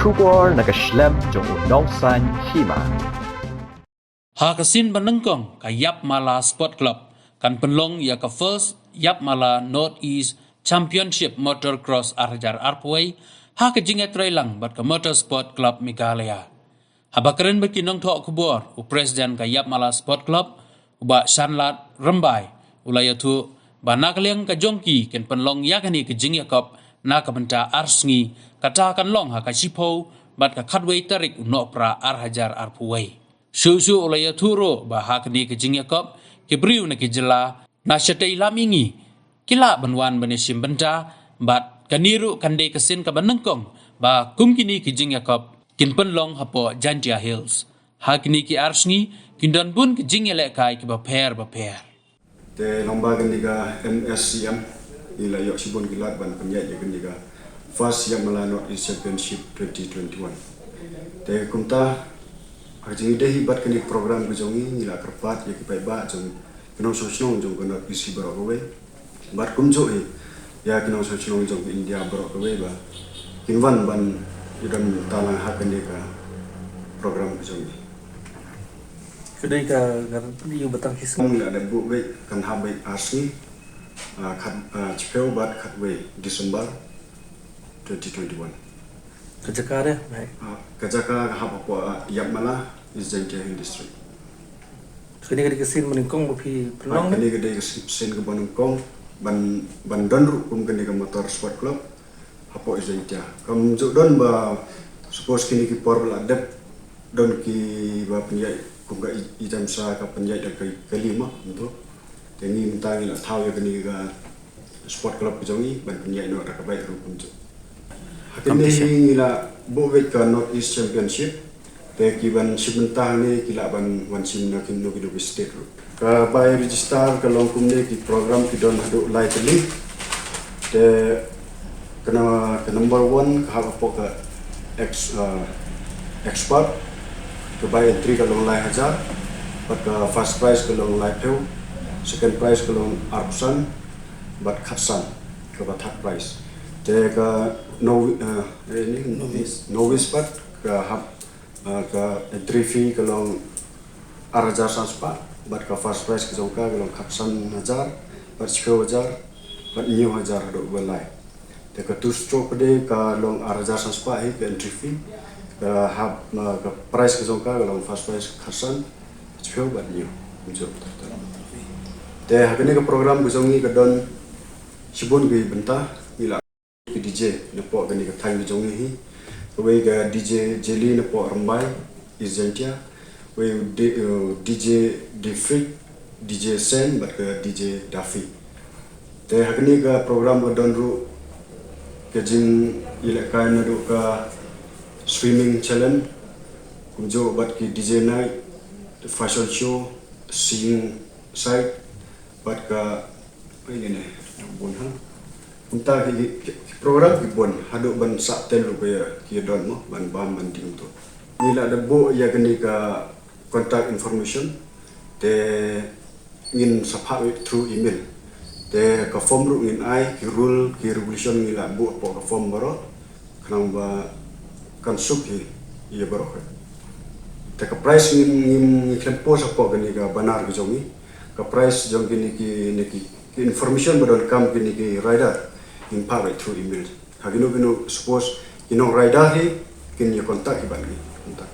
Kubor nakaslem jong unongsan hima. Hakasin Banengkong ka Yap Mala Sport Club kan penlong ya ka first Yap Mala North East Championship Motocross Arjar Arpway ha ka jinget railang bat ka Motorsport Club Meghalaya. Habakarin berkinong tok kubor u presiden ka Yap Mala Sport Club uba Shanlat Rembai ulayatu banakliang ka jongki ken penlong yakani ka jingyakop na ka benta arsngi kata kan long ha ka sipo bat ka khatway tarik unopra Arhajar Arpway. Susu ulaya turo bahak ni kejing Yakob kibriu na kijela na syatay lamingi kila banwan banesim benta bat kaniru kande kesin ka Banengkong ba kumkini kejing Yakob kin penlong hapo Jantia Hills hakni ki arsngi kindan bun kejing yelek kai ki baper te lomba geniga MSCM ila yok sibon gilat ban penyai geniga first Yap Mala North East Championship 2021 te kumta Hajing ide hibat kini program kejongi nila kerpat ya kipai ba jong kinong sosnong jong kena isi berok kowe bat kumjo ya kinong sosnong jong India berok kowe ba kinwan ban idan tanang hak kini ka program kejongi kedai ka yu batang kisah nila ada bu we kan habai asni kat cipeu bat kat we Desember 2021 kerja dia baik Kajaka hapo Yap Mala is Jantia Hill District. Kini kada kesin Banengkong bupi penong Kini kada kesin ke Banengkong ban don ru kum kini ke Motor Sport Club hapo is Jantia. Kam juk don ba suppose kini ki por bela dep don ki ba penyai kum ga itam sa ka penyai dak kelima untuk teni minta ngila tahu ya kini ga Sport Club kejongi ban penyai no dak baik ru kum juk. Kini ngila buwet ka North East Championship te kiban sebentar ni kila ban wan sim na kin nugi nugi state route ka by register ka longkum ni ki program ki don hadu lai teli te kena ke number 1 ka hapo ka expert ke by entry ka long lai hajar bat ka first prize ka long lai peu second prize ka long arpusan bat khatsan ka bat third prize te ka novice bat ka hab ka entry fee kalong Arhajar Sanspa bat ka first prize ka jongka kalong khatsan hajar bat 10,000 bat 9,000 do balai te ka two stroke de ka long Arhajar Sanspa ka entry fee ka hab ka prize ka jongka kalong first prize khatsan 10 bat 9 unjuk te hakene ka program ka jongi ka don sibon gi benta ila ki DJ nepo gani ka thang jongi hi we ga DJ Jelly nepo Rembai is Jantia we DJ Defrick DJ Sen bat ka DJ Daffy te hakni ka program ka don ru ke jing ila ka na ru ka swimming challenge kumjo bat ki DJ night fashion show singing side bat ka ini ne bon ha unta ki program ki bon hadu ban sa telu ki don mo ban bam ban ting to nila da bo ya gani ka contact information te ngin sapha through email te ka form ru ngin ai ki rule ki regulation nila bo po ka form baro kanang ba kan sup ki ye baro te ka price ngin klempo sa po gani ka banar ki jongi ka price jong gini ki information badon kam gini ki rider in power through email. Hagino suppose rider he kin you contact iban ni contact.